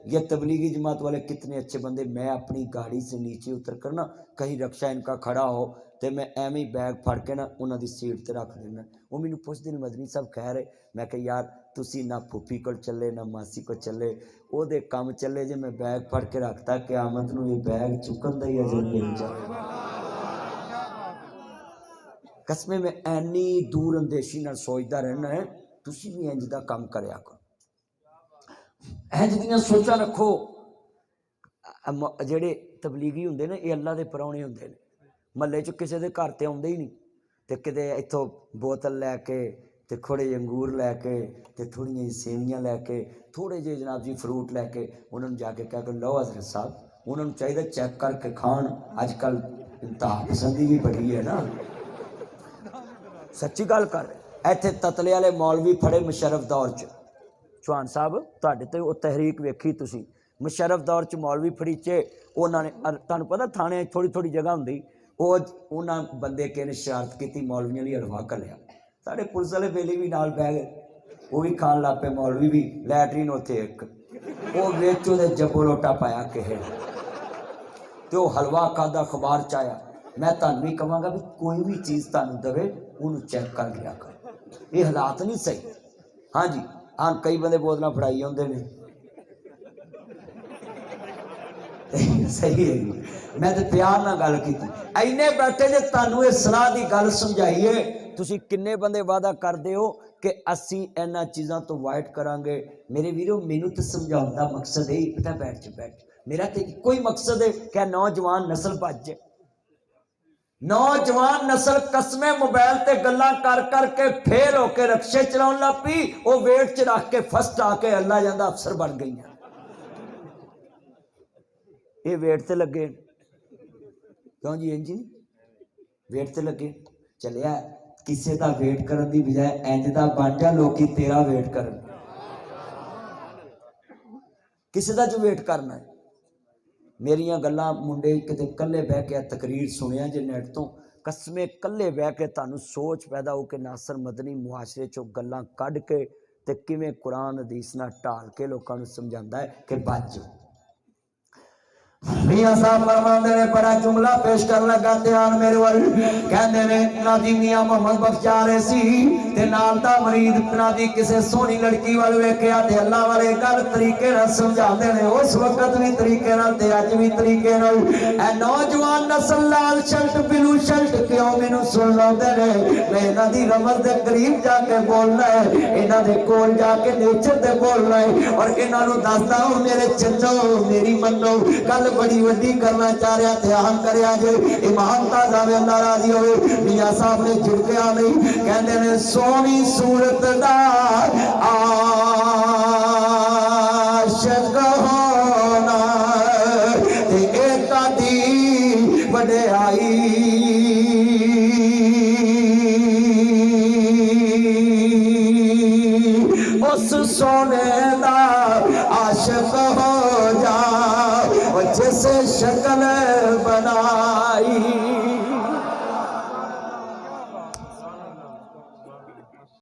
ये तबलीगी जमात वाले कितने अच्छे बंदे। मैं अपनी गाड़ी से नीचे उतर कर ना, कहीं रक्षा इनका खड़ा हो तो मैं एवं ही बैग फड़ के ना उन्होंने सीट पर रख देना। वो मैंने पुछते ने मदनी साहब कह रहे, मैं कहा यार तुसी ना फूफी को चले ना मासी को चले, वो काम चले जे मैं बैग फड़ के रखता क़यामत नूं ये बैग चुकन दा ही अजर मिल जाए। कसमें मैं एनी दूर अंदेशी नाल सोचता रहना है, तुसी भी इंज दा काम करया करो, इंज दियां सोचां रखो। जेड़े तबलीगी हुंदे ने ये अल्लाह दे परौणे हुंदे ने, महल्ले च किसी के घर तो आउंदे ही नहीं, तो किते इत्थों बोतल लैके ते थोड़े अंगूर लैके ते थोड़ियां सेवियां लैके थोड़े जे जनाब जी फ्रूट लैके उन्होंने जाके कह कर लो हज़रत साहब, उन्होंने चाहिए चेक करके खान। अजकल इंतहा पसंदी भी बड़ी है ना, सच्ची गल कर। इत्थे ततले वाले मौलवी फड़े मुशर्रफ दौर च, चौहान साहब तुहाडे ते वो तहरीक वेखी तुसी, मुशर्रफ दौर च मौलवी फड़ीचे उन्होंने, तुहानूं पता थाने थोड़ी थोड़ी जगह हुंदी, उन्होंने बंदे किसी ने शरारत की मौलवियों लिए हलवा घलिया, साढ़े पुलिस वाले बेली भी नाल बह गए, वो भी खान लग पे, मौलवी भी। लैटरीन उत्थे एक वो विच उहदे जब्बो लोटा पाया किहे तो हलवा खादा अखबार च आया। मैं तुहानूं भी कहांगा भी कोई भी चीज़ तुहानूं देवे उन्होंने चेक कर लिया कर, ये हालात नहीं सही। हाँ जी हाँ, कई बंदे बोतल फड़ाई आउंदे ने सही है जी, मैं तो प्यार ना गल की। इन्ने बैठे जे तुहानूं इह सलाह की गल समझाइए, तुसीं किन्ने बंदे वादा करदे हो कि असीं इन्हां चीज़ां तो अवॉइड करांगे। मेरे वीरो मैनूं तो समझाउण दा मकसद यही पता, बैठ मेरा तो इक्को ही मकसद है कि नौजवान नस्ल बच जाए। नौजवान नस्ल कसमें मोबाइल ते गल्लां कर करके फेल होके रक्शे चलाउण लग पई, वो वेट च रख के फस्ट आके अल्लाह जांदा अफसर बन गई। ये वेट ते लगे क्यों जी? इंज नहीं वेट ते लगे चलिया, किसी का वेट करने की बजाय इंज दा बन जा लोकी तेरा वेट कर, किसी का जो वेट करना है। मेरिया गल्लां मुंडे किते कल्ले बह के तकरीर सुनिया जे नेट तो, कसमें कल्ले बह के तुहानूं सोच पैदा हो के नासर मदनी मुआशरे चों गल्लां कढ के ते किवें कुरान हदीस नाल ढाल के लोकां नूं समझांदा है कि बच जाओ। मियां साहब फरमाते ने, बड़ा जुमला पेश कर लगा, ध्यान मेरे वाल कहंदे ने, नादी मियां मोहम्मद बख्श जा रहे सी ते नाल दा मरीद नादी किसे सोहनी लड़की वाल वेखिया ते अल्लाह वाले गल तरीके नाल समझाते ने, उस वक्त भी तरीके नाल ते अज भी तरीके नाल। ए नौजवान नस्ल लाल शर्ट ब्लू शर्ट क्यों मैनूं सुन लौंदे ने, मैं इन्हां दी रमज दे करीब जाके बोलना है, इन्हां दे कोल जाके नेचर ते बोलना है और इन्हां नूं दसदा हूं मेरे चंदो मेरी मन्नो गल बड़ी वड्डी करना चाह रहा, ध्यान करया जे इमाम ताज़ा वे अल्लाह राजी होवे। मियां साहब ने झुकया नहीं, कहंदे ने सोहनी सूरत दा आशिक होना ते एक दी वड्याई, उस सोने दा आशिक हो जा जिसे शक्ल बना